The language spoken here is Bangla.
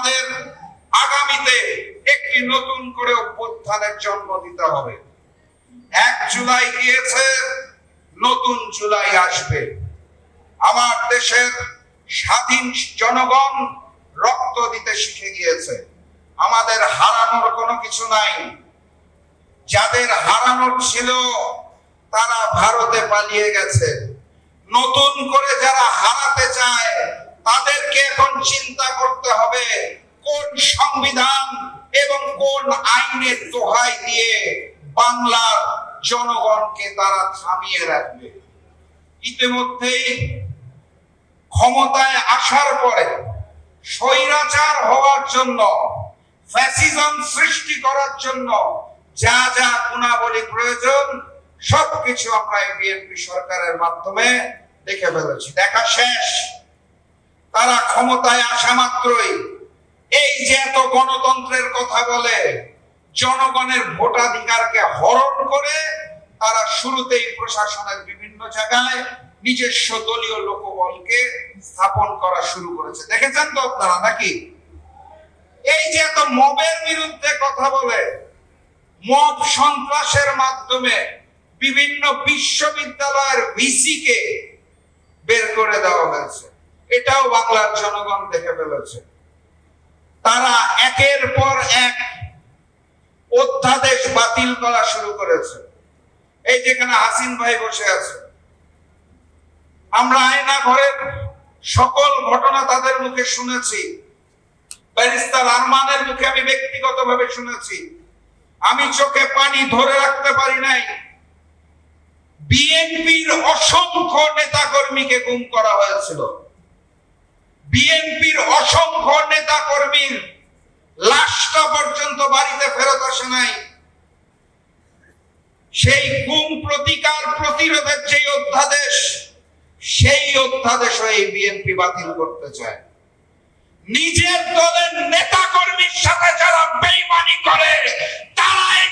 আমাদের আগামীতে একটি নতুন করে অভ্যুত্থানের জন্ম দিতে হবে। 1 জুলাই গিয়েছে, নতুন জুলাই আসবে। আমার দেশের স্বাধীন জনগণ রক্ত দিতে শিখে গিয়েছে। আমাদের হারানোর কোনো কিছু নাই। যাদের হারানোর ছিল তারা ভারতে পালিয়ে গেছে। নতুন করে যারা হারাতে চায় তাদেরকে এখন চিন্তা করতে হবে কোন সংবিধান এবং কোন আইনের দোহাই দিয়ে বাংলার জনগণকে তারা থামিয়ে রাখবে। ইতিমধ্যেই ক্ষমতায় আসার পরে স্বৈরাচার হওয়ার জন্য, ফ্যাসিজম সৃষ্টি করার জন্য যা যা গুণাবলী প্রয়োজন সবকিছু আমরা এই বিএনপি সরকারের মাধ্যমে দেখে ফেলেছি। দেখা শেষ। তারা ক্ষমতায় আসা মাত্রই এই যে এত গণতন্ত্রের কথা বলে, জনগণের ভোটাধিকারকে হরণ করে তারা শুরুতেই প্রশাসনের বিভিন্ন জায়গায় নিজস্ব দলীয় লোকবলকে স্থাপন করা শুরু করেছে। দেখেছেন তো আপনারা নাকি? এই যে এত মবের বিরুদ্ধে কথা বলে, মব সন্ত্রাসের মাধ্যমে বিভিন্ন বিশ্ববিদ্যালয়ের ভিসিকে বের করে দেওয়া হয়েছে, এটাও বাংলার জনগণ দেখে ফেলেছে। তারা একের পর এক অধ্যাদেশ বাতিল করা শুরু করেছে। এই যেখানে হাসিন ভাই বসে আছে, আমরা আয়না ঘরের সকল ঘটনা তাদের মুখে শুনেছি। ব্যারিস্টার আরমানের মুখে আমি ব্যক্তিগতভাবে শুনেছি। আমি চোখে পানি ধরে রাখতে পারি নাই। বিএনপির অসংখ্য নেতাকর্মীকে গুম করা হয়েছিল। বিএনপির অসংখ্য নেতাকর্মীর লাশটা পর্যন্ত বাড়িতে ফেরত আসে নাই। সেই গুম প্রতিকার প্রতিরোধের যে অধ্যাদেশ, সেই অধ্যাদেশ এই বিএনপি বাতিল করতে চায়। নিজের দলের নেতাকর্মীর সাথে যারা বেইমানি করে তারা এই